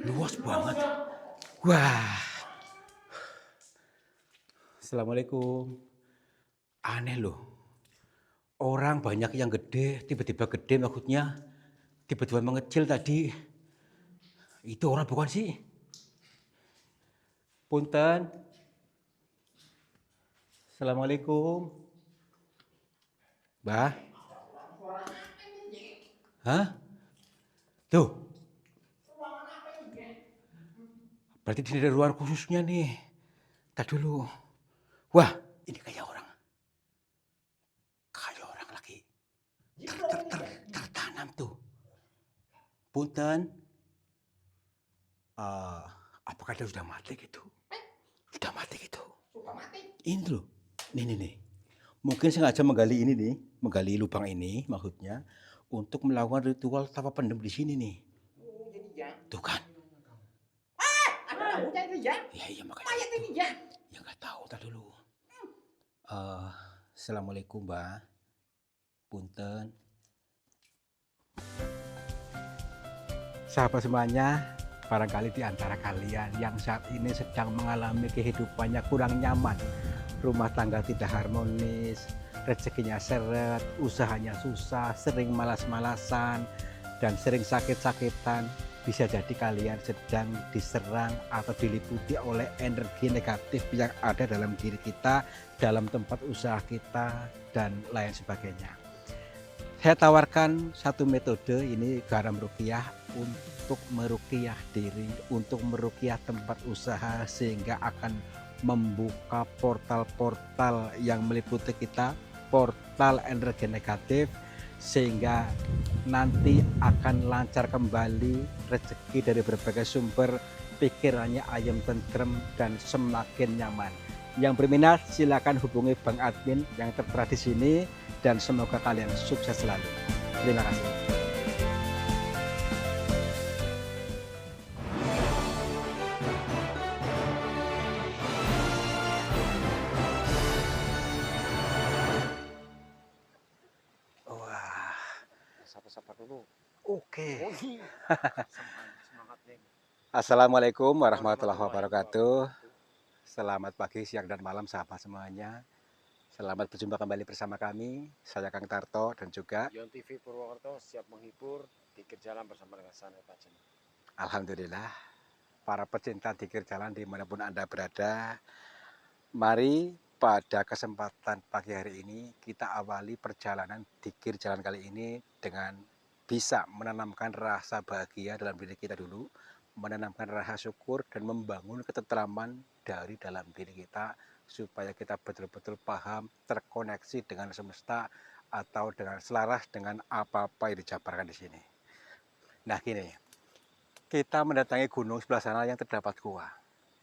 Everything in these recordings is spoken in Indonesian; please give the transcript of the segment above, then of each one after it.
Luas banget. Wah, assalamualaikum. Aneh loh. Orang banyak yang gede, tiba-tiba gede maksudnya, tiba-tiba mengecil tadi. Itu orang bukan sih? Punten. Assalamualaikum. Bah, hah? Tuh, berarti di sini ada ruang khususnya nih. Tak dulu. Wah, ini kayak orang lagi tertanam tuh. Punten. Eh, apakah dia sudah mati gitu? Sudah mati gitu. Ini loh. Nih. Mungkin sengaja menggali ini nih, menggali lubang ini maksudnya untuk melakukan ritual tapa pendem di sini nih. Oh, jadi ya. Tuh kan? Ada tahunya itu ya. Iya makanya Mayat itu. ini ya. Ya nggak tahu tak dulu. Assalamualaikum Mbak. Punten. Sahabat semuanya, barangkali di antara kalian yang saat ini sedang mengalami kehidupannya kurang nyaman, rumah tangga tidak harmonis, rezekinya seret, usahanya susah, sering malas-malasan, dan sering sakit-sakitan, bisa jadi kalian sedang diserang atau diliputi oleh energi negatif yang ada dalam diri kita, dalam tempat usaha kita, dan lain sebagainya. Saya tawarkan satu metode, ini garam ruqyah, untuk meruqyah diri, untuk meruqyah tempat usaha, sehingga akan membuka portal-portal yang meliputi kita, portal energi negatif, sehingga nanti akan lancar kembali rezeki dari berbagai sumber, pikirannya ayam tentrem dan semakin nyaman. Yang berminat silakan hubungi Bang Admin yang tertera di sini, dan semoga kalian sukses selalu. Terima kasih. Wah, Sapa-sapa dulu. oke. Oh iya. Semangat nih. Assalamualaikum warahmatullahi wabarakatuh. Selamat pagi, siang, dan malam sahabat semuanya. Selamat berjumpa kembali bersama kami. Saya Kang Tarto dan juga Yon TV Purwokerto siap menghibur dikir jalan bersama dengan Sanai Pajen. alhamdulillah para pecinta dikir jalan dimanapun Anda berada. Mari pada kesempatan pagi hari ini kita awali perjalanan dikir jalan kali ini dengan bisa menanamkan rasa bahagia dalam diri kita dulu, menanamkan rasa syukur dan membangun ketentraman dari dalam diri kita supaya kita betul-betul paham, terkoneksi dengan semesta atau dengan selaras dengan apa-apa yang dijabarkan di sini. Nah gini, kita mendatangi gunung sebelah sana yang terdapat gua.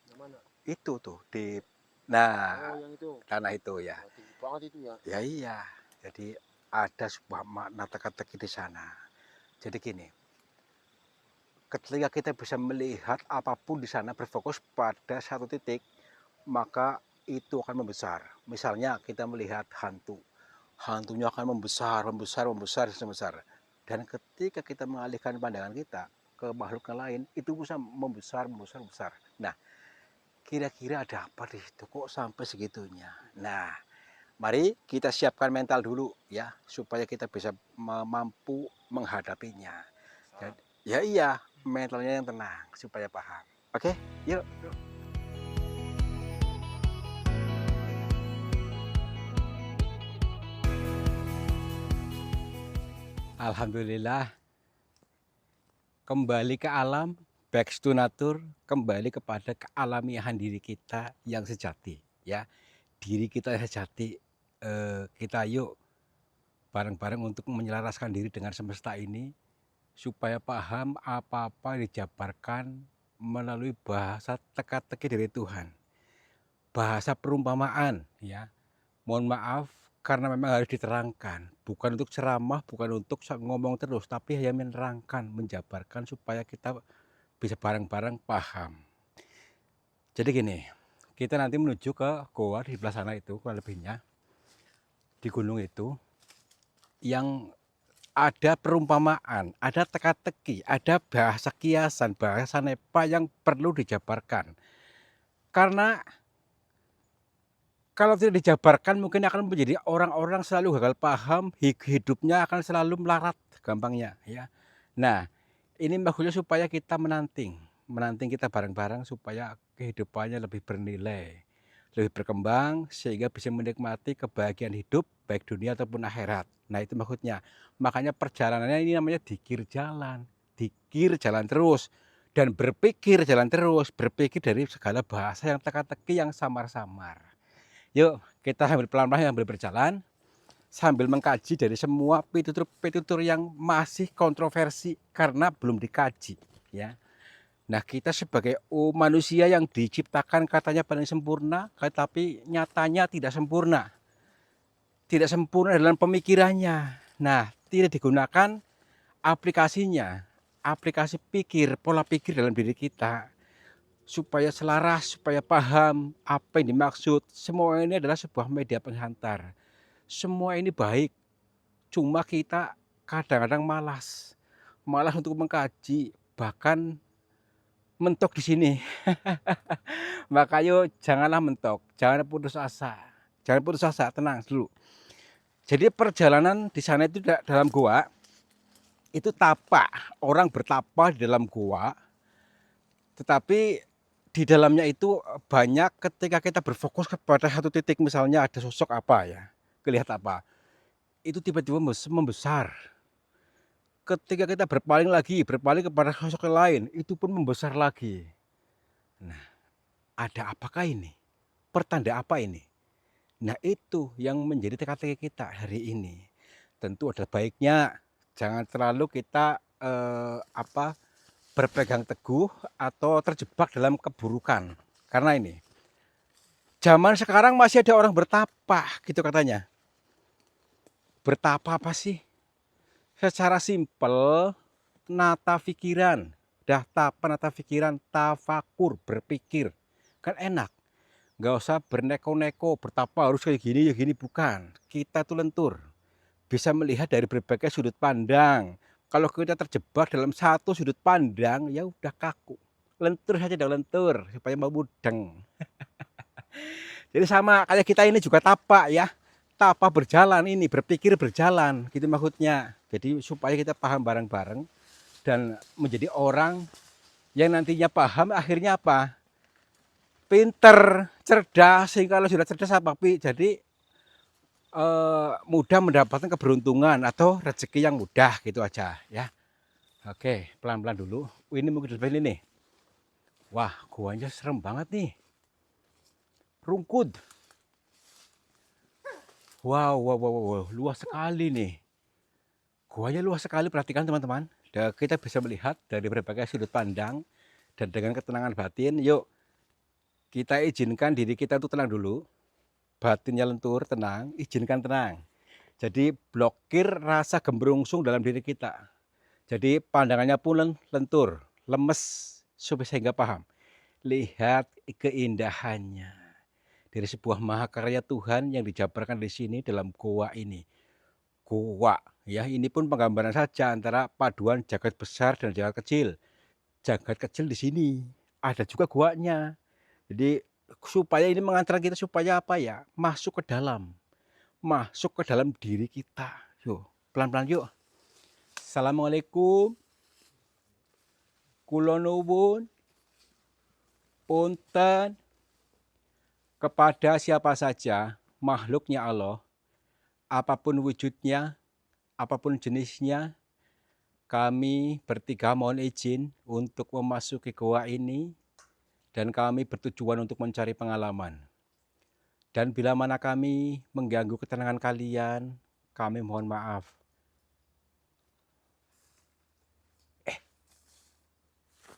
Yang mana? Itu tuh di Oh, yang itu. tanah itu ya. Wah, tinggi banget itu ya. Ya iya. Jadi ada sebuah makna teka-teki di sana. Jadi gini, ketika kita bisa melihat apapun di sana berfokus pada satu titik, maka itu akan membesar. Misalnya kita melihat hantu, hantunya akan membesar. Dan ketika kita mengalihkan pandangan kita ke makhluk yang lain, itu bisa membesar. Nah, kira-kira ada apa di situ? Kok sampai segitunya? Nah, mari kita siapkan mental dulu ya, supaya kita bisa mampu menghadapinya. Jadi, ya iya, mentalnya yang tenang supaya paham. Oke, yuk. Alhamdulillah, kembali ke alam, back to nature, kembali kepada kealamiahan diri kita yang sejati, ya. Diri kita yang sejati, kita yuk bareng-bareng untuk menyelaraskan diri dengan semesta ini, supaya paham apa-apa yang dijabarkan melalui bahasa teka-teki dari Tuhan. Bahasa perumpamaan, ya. Mohon maaf karena memang harus diterangkan, bukan untuk ceramah, bukan untuk ngomong terus, tapi hanya menerangkan, menjabarkan supaya kita bisa bareng-bareng paham. Jadi gini, kita nanti menuju ke goa di sebelah sana itu kurang lebihnya, di gunung itu, yang ada perumpamaan, ada teka-teki, ada bahasa kiasan, bahasa nepa yang perlu dijabarkan. Karena kalau tidak dijabarkan mungkin akan menjadi orang-orang selalu gagal paham, hidupnya akan selalu melarat gampangnya ya. Nah, ini maksudnya supaya kita menanting kita bareng-bareng supaya kehidupannya lebih bernilai, lebih berkembang sehingga bisa menikmati kebahagiaan hidup baik dunia ataupun akhirat. Nah, itu maksudnya. Makanya perjalanannya ini namanya dikir jalan terus dan berpikir jalan terus, berpikir dari segala bahasa yang teka-teki yang samar-samar. Yuk, kita sambil pelan-pelan sambil berjalan, sambil mengkaji dari semua pitutur-pitutur yang masih kontroversi karena belum dikaji, ya. Nah, kita sebagai manusia yang diciptakan katanya paling sempurna, tetapi nyatanya tidak sempurna. Tidak sempurna dalam pemikirannya. Nah, tidak digunakan aplikasinya, aplikasi pikir, pola pikir dalam diri kita supaya selaras, supaya paham apa yang dimaksud. Semua ini adalah sebuah media penghantar. Semua ini baik, cuma kita kadang-kadang malas. Malas untuk mengkaji, bahkan mentok di sini. Maka yuk janganlah mentok, jangan putus asa. Jangan putus asa, tenang dulu. Jadi perjalanan di sana itu dalam gua, itu tapa, orang bertapa di dalam gua, tetapi di dalamnya itu banyak ketika kita berfokus kepada satu titik, misalnya ada sosok apa ya, kelihatan apa, itu tiba-tiba membesar. Ketika kita berpaling kepada sosok yang lain, itu pun membesar lagi. Nah, ada apakah ini? Pertanda apa ini? Nah, itu yang menjadi teka-teki kita hari ini. Tentu ada baiknya, jangan terlalu kita berpegang teguh atau terjebak dalam keburukan. Karena ini, zaman sekarang masih ada orang bertapa, gitu katanya. Bertapa apa sih? Secara simpel, nata pikiran. Dah tapa nata pikiran, tafakur, berpikir. Kan enak. Nggak usah berneko-neko, bertapa harus kayak gini, ya gini. Bukan. Kita tuh lentur. Bisa melihat dari berbagai sudut pandang. Kalau kita terjebak dalam satu sudut pandang, ya udah kaku. Lentur saja dah lentur, supaya mau mudeng. Jadi sama kayak kita ini juga tapak ya. Tapa berjalan ini, berpikir berjalan, gitu maksudnya. Jadi supaya kita paham bareng-bareng dan menjadi orang yang nantinya paham akhirnya apa? Pinter, cerdas, sehingga kalau sudah cerdas apa? Jadi mudah mendapatkan keberuntungan atau rezeki yang mudah gitu aja ya. Oke, pelan-pelan dulu. Ini mungkin seperti ini nih. Wah, guanya serem banget nih. Rungkut. Wow, luas sekali nih. Guanya luas sekali, perhatikan teman-teman. Kita bisa melihat dari berbagai sudut pandang dan dengan ketenangan batin. Yuk, kita izinkan diri kita untuk tenang dulu. Batinnya lentur, tenang, izinkan tenang. Jadi blokir rasa gembrungsung dalam diri kita. Jadi pandangannya pun lentur, lemes, sehingga paham. Lihat keindahannya dari sebuah mahakarya Tuhan yang dijabarkan di sini dalam goa ini. Goa, ya ini pun penggambaran saja antara paduan jagat besar dan jagat kecil. Jagat kecil di sini, ada juga goanya. Jadi supaya ini mengantar kita supaya apa ya? Masuk ke dalam diri kita. Yuk, pelan-pelan yuk. Assalamualaikum. Kula nuwun punten kepada siapa saja makhluknya Allah, apapun wujudnya, apapun jenisnya, kami bertiga mohon izin untuk memasuki goa ini dan kami bertujuan untuk mencari pengalaman. Dan bila mana kami mengganggu ketenangan kalian, kami mohon maaf.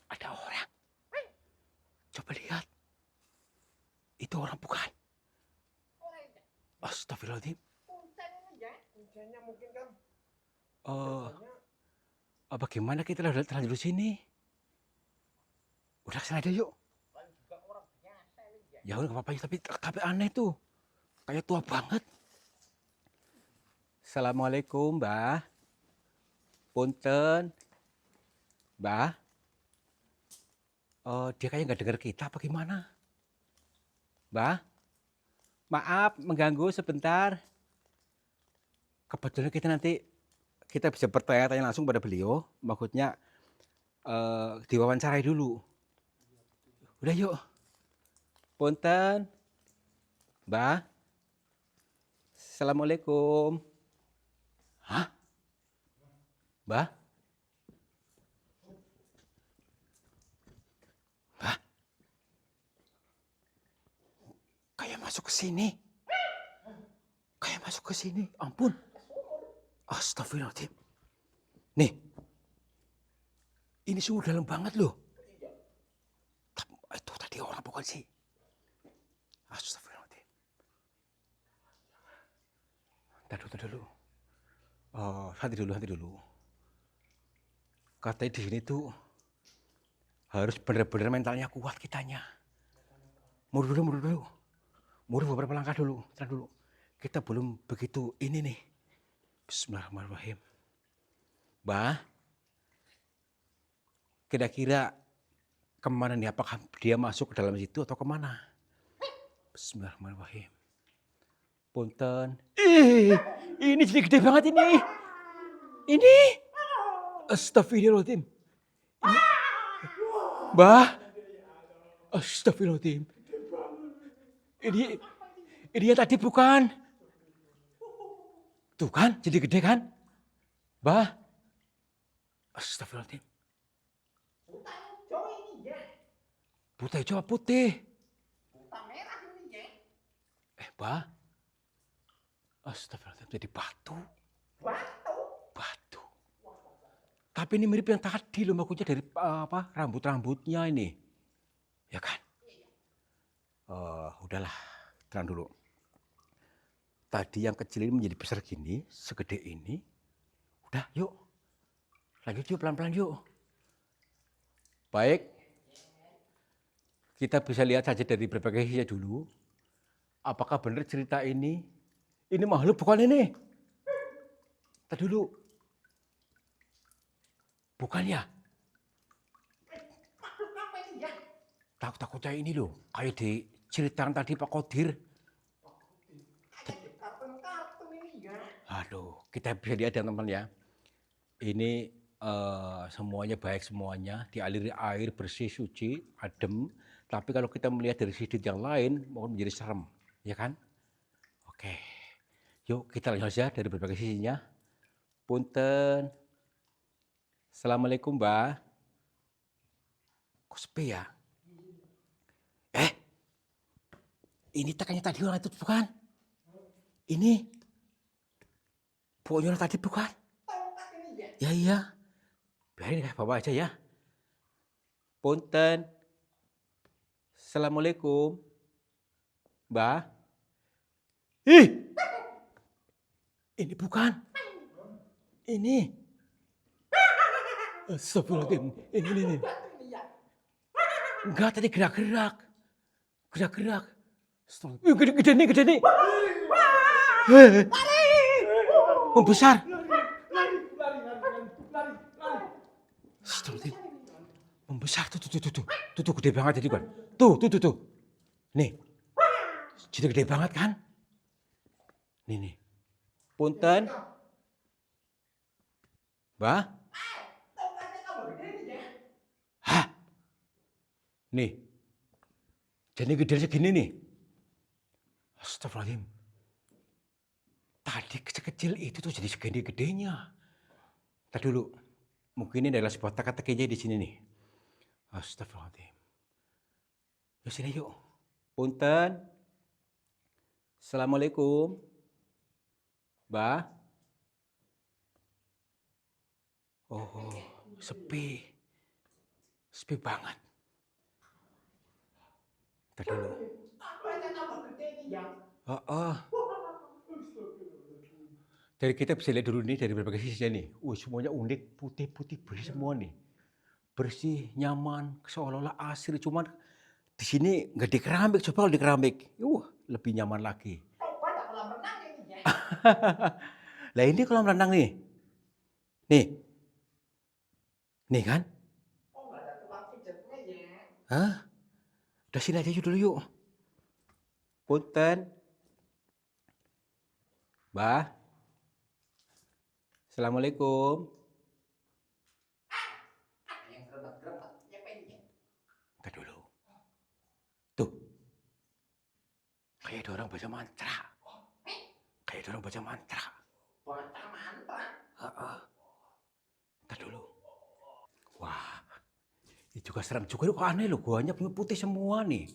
Ada orang. Coba lihat. Itu orang bukan? Astagfirullahaladzim. Bagaimana kita terlanjur sini? Udah kesana aja yuk. Ya udah gak apa-apa, tapi aneh tuh. Kayak tua banget. Assalamualaikum, Mbah. Punten, Mbah. Dia kayaknya nggak dengar kita apa gimana? Mbah, maaf mengganggu sebentar. Kebetulan kita bisa bertanya-tanya langsung pada beliau. Maksudnya diwawancarai dulu. Udah yuk. Punten, Mbah. Assalamualaikum. Hah? Mbah? Mbah? Kayak masuk ke sini. Kayak masuk ke sini. Ampun. Astagfirullahaladzim. Nih. Ini sungguh dalam banget loh. Itu tadi orang bukan sih. Astagfirullahaladzim. Tadi dulu. Hati dulu. Katanya di sini tuh harus benar-benar mentalnya kuat kitanya. Mundur dulu. Mundur beberapa langkah dulu. Tenang dulu. Kita belum begitu ini nih. Bismillahirrahmanirrahim. Mbah, kira-kira kemana nih? Apakah dia masuk ke dalam situ atau kemana? Bismillahirrahmanirrahim. Punten. Ini jadi gede banget ini. Ini. Astagfirullahaladzim. Mbah. Astagfirullahaladzim. Ini yang tadi bukan? Tuh kan, jadi gede kan? Mbah. Astagfirullahaladzim. Buta hijau apa putih? Buta merah ini ya. Mbah. Astagfirullahaladzim, jadi batu. Batu. Tapi ini mirip yang tadi loh, maksudnya dari rambut-rambutnya ini. Ya kan? Udahlah, tenang dulu. Tadi yang kecil ini menjadi besar gini, segede ini. Udah, yuk. Lanjut yuk, pelan-pelan yuk. Baik. Kita bisa lihat saja dari berbagai sisi dulu. Apakah benar cerita ini? Ini makhluk bukan ini? Tadi dulu. Bukan ya? Makhluk apa ini ya? Takut-takutnya ini loh. Kayak diceritakan tadi Pak Kodir. Kayak kartun-kartun ini ya. Aduh, kita bisa lihat ya teman-teman ya. Ini semuanya baik semuanya. Dialiri air bersih, suci, adem. Tapi kalau kita melihat dari sudut yang lain, mungkin menjadi serem. Ya kan? Oke. Yuk kita lanjut saja dari berbagai sisinya. Punten. Assalamualaikum Mbak. Kok sepi ya? Ini tekannya tadi orang itu bukan? Ini. Pokoknya orang tadi bukan? Tongkat ini ya. Ya iya. Biarin bawa aja ya. Punten. Assalamualaikum. Mbak. Ini bukan. Ini. Astagfirullahaladzim. Ini. Batu ini ya. Enggak, tadi gerak-gerak. Gerak-gerak. Gede nih. Membesar. Lari. Astagfirullahaladzim. Membesar. Tuh, gede banget jadi kan. Tuh. Nih. Jadi gede banget kan? Nih. Punten. Mbak. Tongkatnya tambah gede ini ya. Hah? Nih. Jadi gede segini nih. Astagfirullahaladzim. Tadi kecil itu tuh jadi segede-gedenya. Tadi dulu. Mungkin ini adalah sebuah teka-tekinya di sini nih. Astagfirullahaladzim. Yuk sini yuk. Punten. Assalamualaikum. Mbak. Oh, sepi. Sepi banget. Tadi dulu. Tongkatnya tambah gede ini ya. Dari kita bisa lihat dulu nih dari berbagai sisi nih. Semuanya unik, putih-putih bersih semua nih. Bersih, nyaman, seolah-olah asri. Cuman di sini nggak di keramik. Coba kalau di keramik, lebih nyaman lagi. Coba tak kolam renang ini ya. Lah ini kolam renang nih. Nih, Nih kan? Oh, nggak ada tukang pijatnya ya. Hah? Udah sini aja dulu yuk. Punten. Mbah. Assalamualaikum. Ada yang gerobak-gerobak. Ya, apa ini ya? Ntar dulu. Tuh. Kayak ada orang baca mantra. Kayak ada orang baca mantra. Baca mantra. Heeh. Ntar dulu. Wah. Ini juga serem juga. Kok aneh loh. Guanya putih semua nih.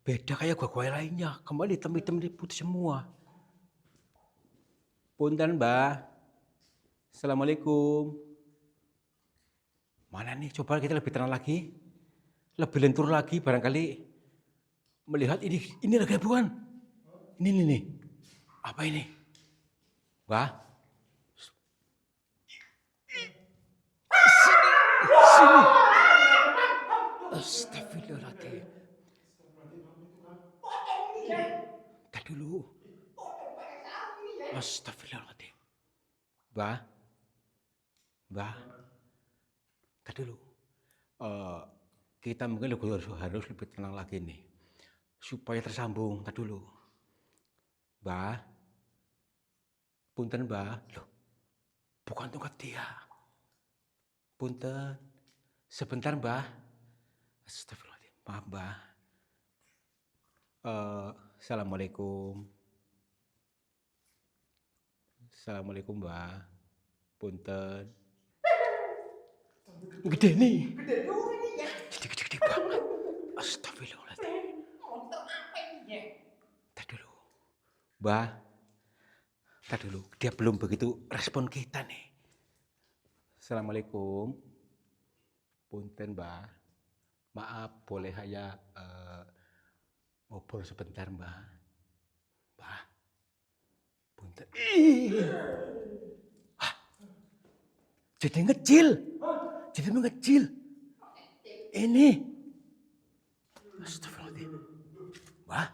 Beda kayak gua lainnya. Kembali hitam-hitam putih semua. Punten Mbah. Assalamualaikum. Mana nih? Coba kita lebih tenang lagi. Lebih lentur lagi barangkali melihat ini lagi bukan? Ini nih. Apa ini? Mbah. Sini. Astagfirullahaladzim. Potong ini ya. Tadi dulu. Potong pakai sarung ini ya. Astagfirullahaladzim. Mbah. Mbah. Tadi dulu. Kita mungkin harus lebih tenang lagi nih. Supaya tersambung. Tadi dulu. Mbah. Punten Mbah. Loh. Bukan tongkat dia. Punten. Sebentar Mbah. Astagfirullahaladzim. Maaf Mbah. Assalamualaikum. Assalamualaikum Mbah. Punten. Gede nih. Gede juga ini ya. Gede banget. Astagfirullahaladzim. Monster apa ini ya? Tar dulu. Mbah. Tar dulu. Dia belum begitu respon kita nih. Assalamualaikum. Punten Mbah. Maaf boleh saya ngobrol sebentar Mbah. Mbah. Punten. Jadi ngecil. Jadi mengecil. Ini. Astagfirullahaladzim. Mbah.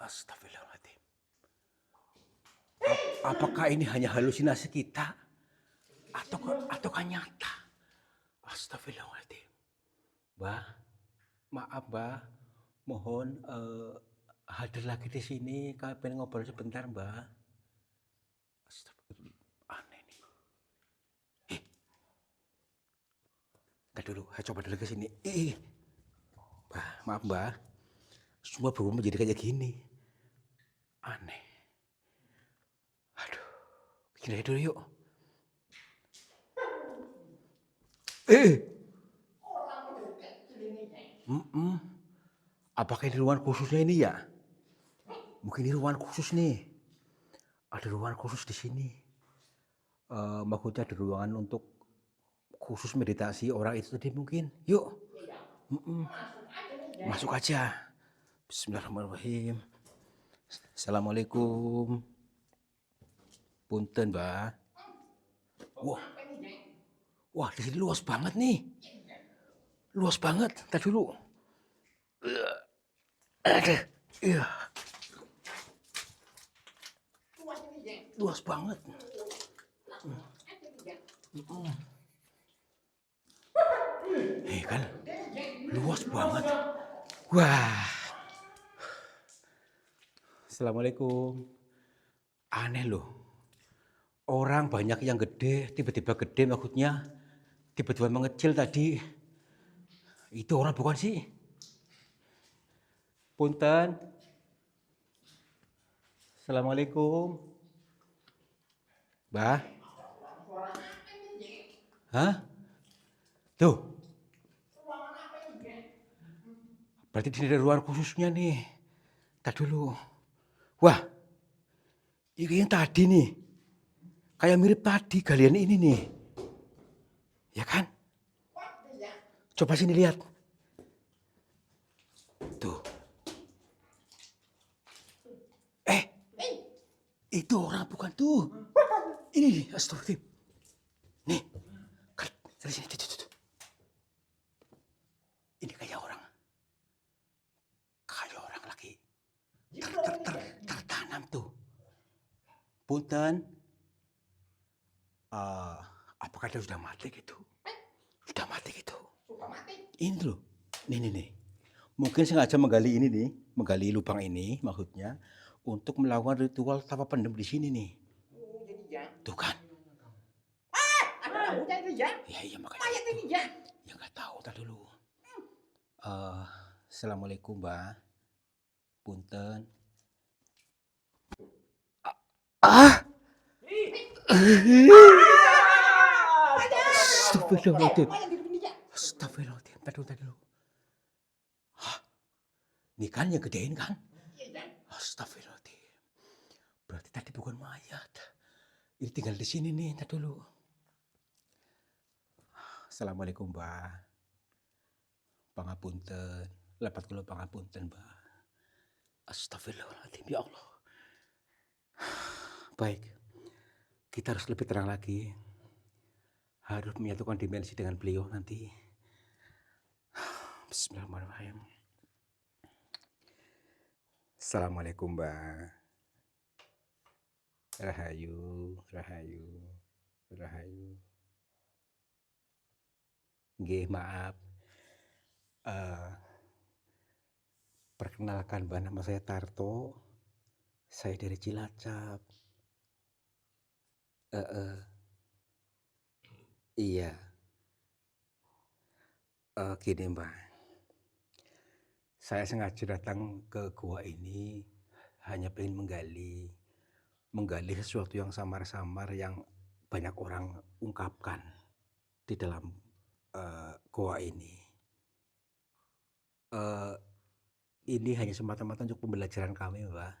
Astagfirullahaladzim. Apakah ini hanya halusinasi kita? Ataukah nyata? Astagfirullahaladzim. Mbah. Maaf Mbah. Mohon hadir lagi di sini. Kami pengen ngobrol sebentar Mbah. Astagfirullah. Aneh nih. Ntar dulu, saya coba dulu ke sini. Mbah, maaf Mbah. Semua berubah menjadi kayak gini. Aneh. Aduh. Gini aja dulu yuk. Orang udah kecil ini ya. Apakah ini ruangan khususnya ini ya? Mungkin ini ruangan khusus nih. Ada ruangan khusus di sini. Maksudnya ada ruangan untuk khusus meditasi orang itu tadi mungkin. Yuk. Masuk aja. Bismillahirrahmanirrahim. Assalamualaikum. Punten, Mbah. Wah, di sini luas banget nih. Luas banget. Tadi dulu. Iya. Luas banget. Kan? Luas banget. Wah. Assalamualaikum. Aneh loh. Orang banyak yang gede, tiba-tiba gede maksudnya. Tiba-tiba mengecil tadi. Itu orang bukan sih? Punten. Assalamualaikum. Mbah. Hah? Tuh. Berarti di sini ada ruang khususnya nih. Tadi dulu. Wah. Ini yang tadi nih. Kayak mirip tadi galian ini nih. Ya kan? Coba sini lihat. Tuh. Itu orang bukan tuh. Ini astagfirullah. Nih. Dari sini. Tuh. Ini kayak orang. Kayak orang lagi. Tertanam tuh. Punten. Apakah Apakah dia sudah mati gitu? Sudah mati gitu. Sudah mati. Ini loh. Nih. Mungkin sengaja menggali ini nih, menggali lubang ini maksudnya untuk melakukan ritual tapa pendem di sini nih. Oh, jadi ya. Tuh kan. Ada rambutnya itu ya. Iya makanya. Mayat ini ya. Ya nggak tahu tadi dulu. Assalamualaikum Mbak. Punten. Astagfirullahaladzim. Mayat hidup ini ya. Astagfirullahaladzim. Tadi dulu. Hah? Ini kan yang gedein kan? Iya ya. Astagfirullahaladzim. Berarti tadi bukan mayat. Ini tinggal di sini nih. Tadi dulu. Assalamualaikum Mbak. Pangapunten. Lepat kula pangapunten Mbak. Astagfirullahaladzim. Ya Allah. Baik. Kita harus lebih tenang lagi. Harus menyatukan dimensi dengan beliau nanti. Bismillahirrahmanirrahim. Assalamualaikum Mbak. Rahayu. Nggih, maaf. Perkenalkan Mbak, nama saya Tarto. Saya dari Cilacap. Iya. Gini Mbak. Saya sengaja datang ke gua ini hanya pengen menggali sesuatu yang samar-samar yang banyak orang ungkapkan di dalam gua ini. Ini hanya semata-mata untuk pembelajaran kami, Mbak.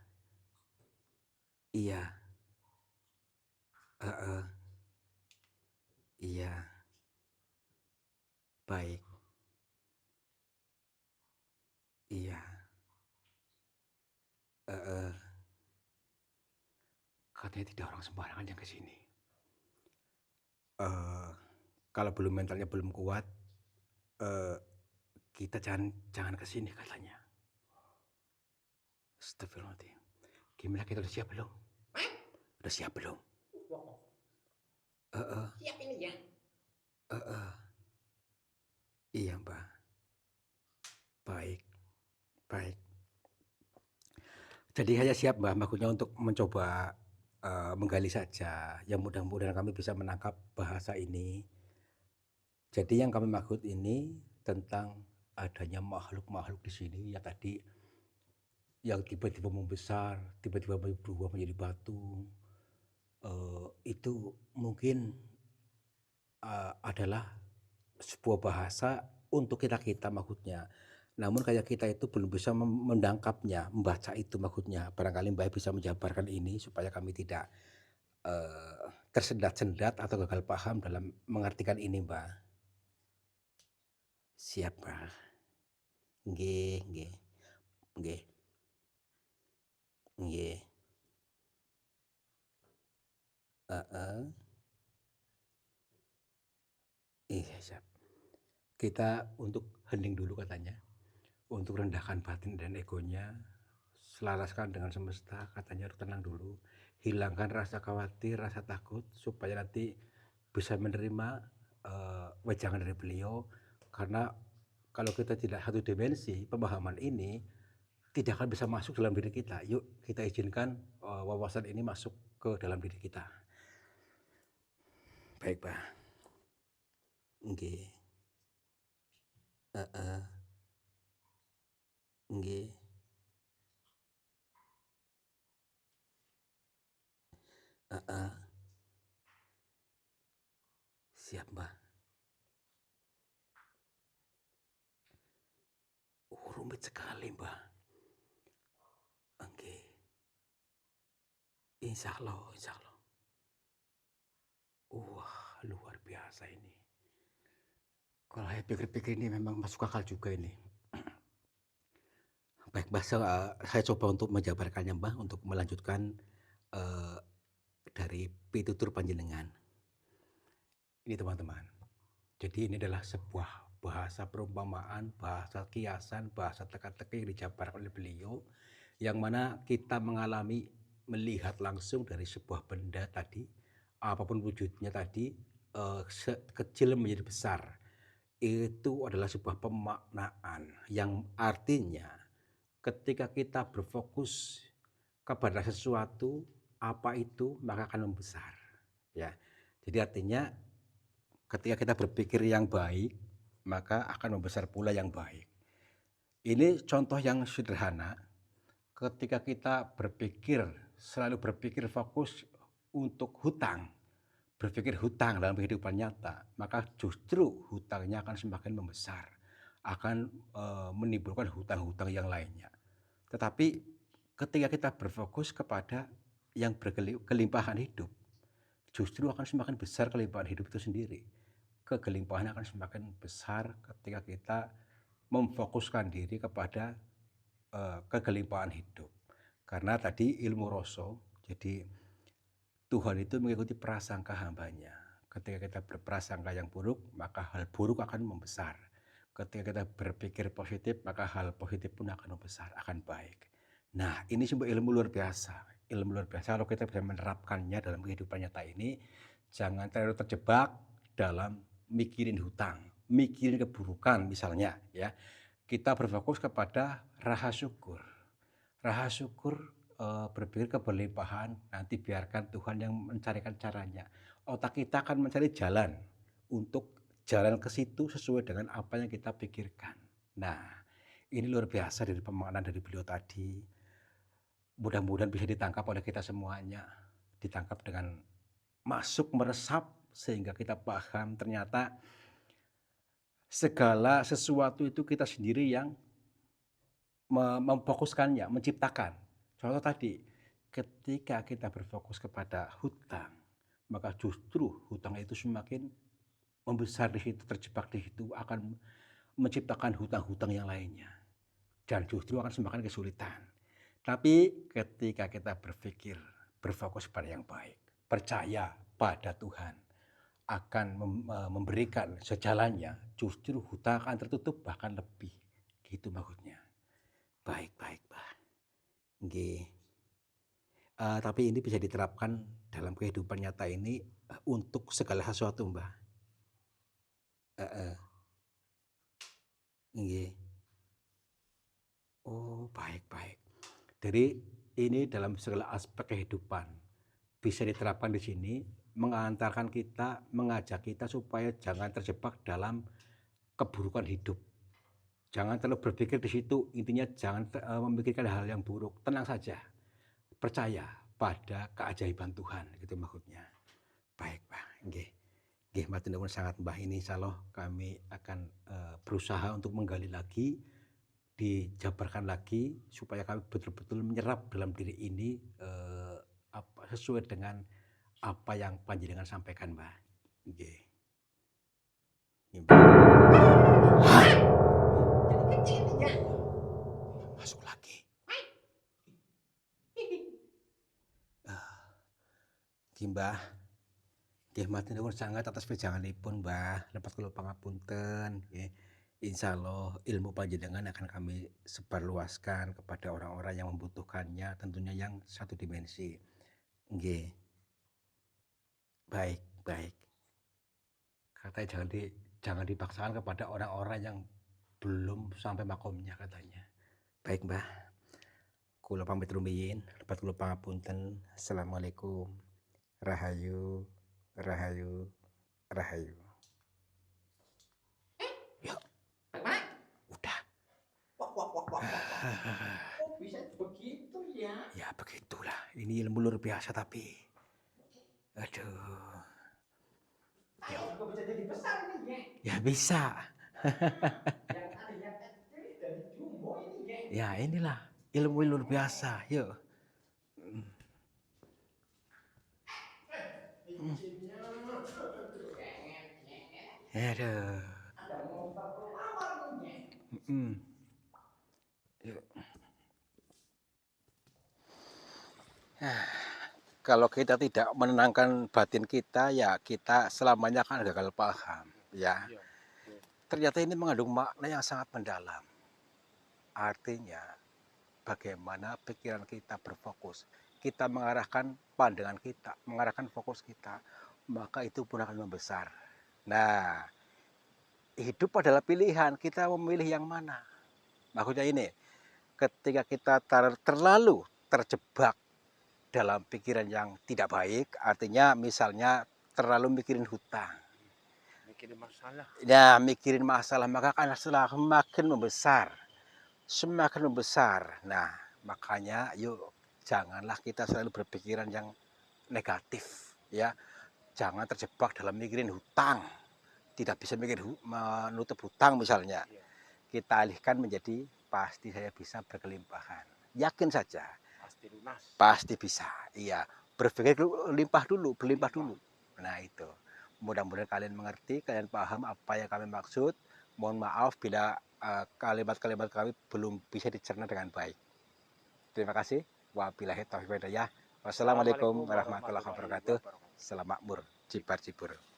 Iya. Iya. Baik. Iya. Katanya tidak orang sembarangan yang kesini. Kalau mentalnya belum kuat, kita jangan kesini katanya. Astagfirullahaladzim. Gimana, kita udah siap belum? Udah siap belum? Siap ini ya. Iya Mbak. Baik. Jadi hanya siap Mbak, maksudnya untuk mencoba menggali saja. Yang mudah-mudahan kami bisa menangkap bahasa ini. Jadi yang kami maksud ini tentang adanya makhluk-makhluk di sini ya tadi yang tiba-tiba membesar, tiba-tiba berubah menjadi batu. Itu mungkin adalah sebuah bahasa untuk kita maksudnya. Namun kayak kita itu belum bisa mendangkapnya, membaca itu maksudnya. Barangkali Mbak bisa menjabarkan ini supaya kami tidak tersendat-sendat atau gagal paham dalam mengartikan ini Mbak. Siap Mbak. Nggih. Iya siap. Kita untuk hening dulu katanya, untuk rendahkan batin dan egonya, selaraskan dengan semesta, katanya harus tenang dulu, hilangkan rasa khawatir, rasa takut, supaya nanti bisa menerima wejangan dari beliau. Karena kalau kita tidak satu dimensi, pemahaman ini tidak akan bisa masuk dalam diri kita. Yuk kita izinkan wawasan ini masuk ke dalam diri kita. Baik Pak. Nggih. Nggih. Siap Mbak. Rumit sekali Mbak. Oke. Insya Allah. Wah, luar biasa ini. Kalau saya pikir-pikir ini memang masuk akal juga ini. Baik Mbak, saya coba untuk menjabarkannya Mbak, untuk melanjutkan dari pitutur panjenengan. Ini teman-teman. Jadi ini adalah sebuah bahasa perumpamaan, bahasa kiasan, bahasa teka-teki yang dijabarkan oleh beliau, yang mana kita mengalami, melihat langsung dari sebuah benda tadi, apapun wujudnya tadi, kecil menjadi besar. Itu adalah sebuah pemaknaan yang artinya ketika kita berfokus kepada sesuatu, apa itu, maka akan membesar, ya. Jadi artinya ketika kita berpikir yang baik, maka akan membesar pula yang baik. Ini contoh yang sederhana, ketika kita selalu berpikir fokus untuk hutang, berpikir hutang dalam kehidupan nyata, maka justru hutangnya akan semakin membesar, akan menimbulkan hutang-hutang yang lainnya. Tetapi ketika kita berfokus kepada yang kelimpahan hidup, justru akan semakin besar kelimpahan hidup itu sendiri. Kegelimpahan akan semakin besar ketika kita memfokuskan diri kepada kegelimpahan hidup. Karena tadi ilmu rasa, jadi Tuhan itu mengikuti prasangka hambanya. Ketika kita berprasangka yang buruk, maka hal buruk akan membesar. Ketika kita berpikir positif, maka hal positif pun akan membesar, akan baik. Nah, ini sebuah ilmu luar biasa. Ilmu luar biasa kalau kita bisa menerapkannya dalam kehidupan nyata ini, jangan terlalu terjebak dalam mikirin hutang, mikirin keburukan misalnya, ya. Kita berfokus kepada rasa syukur. Rasa syukur, berpikir keberlimpahan, nanti biarkan Tuhan yang mencarikan caranya. Otak kita akan mencari jalan untuk jalan ke situ sesuai dengan apa yang kita pikirkan. Nah, ini luar biasa dari pemaknaan dari beliau tadi. Mudah-mudahan bisa ditangkap oleh kita semuanya. Ditangkap dengan masuk meresap sehingga kita paham ternyata segala sesuatu itu kita sendiri yang memfokuskannya, menciptakan. Contoh tadi, ketika kita berfokus kepada hutang, maka justru hutang itu semakin membesar di situ, terjebak di situ, akan menciptakan hutang-hutang yang lainnya. Dan justru akan semakin kesulitan. Tapi ketika kita berfokus pada yang baik, percaya pada Tuhan, akan memberikan sejalannya, justru hutang akan tertutup bahkan lebih. Gitu maksudnya. Baik, Mbah. Nggih. Tapi ini bisa diterapkan dalam kehidupan nyata ini untuk segala sesuatu, Mbah. Heeh. Nggih. Oh, baik. Jadi ini dalam segala aspek kehidupan bisa diterapkan di sini, mengantarkan kita, mengajak kita supaya jangan terjebak dalam keburukan hidup. Jangan terlalu berpikir di situ, intinya jangan memikirkan hal yang buruk, tenang saja. Percaya pada keajaiban Tuhan, gitu maksudnya. Baik, Mbah. Nggih. Nggih, matur nuwun sangat, Mbah. Ini insyaallah kami akan berusaha untuk menggali lagi, dijabarkan lagi supaya kami betul-betul menyerap dalam diri ini sesuai dengan apa yang panjenengan sampaikan, Mbah. Nggih. Nggih, Mbah. Jadi kecil ya. Masuk lagi. Nggih, Mbah. Nggih, matur nuwun sangat atas wejanganipun, Mbah. Lepas kula pangapunten, nggih. Insyaallah ilmu panjenengan akan kami sebarluaskan kepada orang-orang yang membutuhkannya, tentunya yang satu dimensi. Nggih. Baik. Katanya jangan dipaksakan kepada orang-orang yang belum sampai makomnya katanya. Baik, Mbah. Kula pamit rumiyin, lepat kula pangapunten. Assalamualaikum. Rahayu. Yuk, Bagaimana? udah. Wah. Kok bisa begitu ya? Ya begitulah. Ini ilmu luar biasa tapi. Aduh. Ayo kok bisa jadi besar ini Ya bisa. Yang tadinya kecil jadi jumbo ini Ya inilah ilmu luar biasa. Yuk. Bikinnya Aduh. ada monster pelawar nih. Yuk. Kalau kita tidak menenangkan batin kita, ya kita selamanya akan gagal paham. Ya. Ternyata ini mengandung makna yang sangat mendalam. Artinya, bagaimana pikiran kita berfokus. Kita mengarahkan pandangan kita, mengarahkan fokus kita maka itu pun akan membesar. Nah, hidup adalah pilihan, kita memilih yang mana. Maksudnya ini, ketika kita terlalu terjebak dalam pikiran yang tidak baik, artinya misalnya terlalu mikirin hutang, Mikirin masalah. ya mikirin masalah, maka akan semakin membesar, semakin membesar. Nah, makanya yuk janganlah kita selalu berpikiran yang negatif, ya. Jangan terjebak dalam mikirin hutang, tidak bisa mikir menutup hutang misalnya. Iya. Kita alihkan menjadi pasti saya bisa berkelimpahan. Yakin saja, Pasti lunas. pasti bisa. Iya, berpikir limpah dulu, berlimpah dulu. Nah itu, mudah-mudahan kalian mengerti, kalian paham apa yang kami maksud. Mohon maaf bila kalimat-kalimat kami belum bisa dicerna dengan baik. Terima kasih. Wabillahi taufiq wal hidayah. Wassalamualaikum warahmatullahi wabarakatuh. Salam makmur, jibar jibur.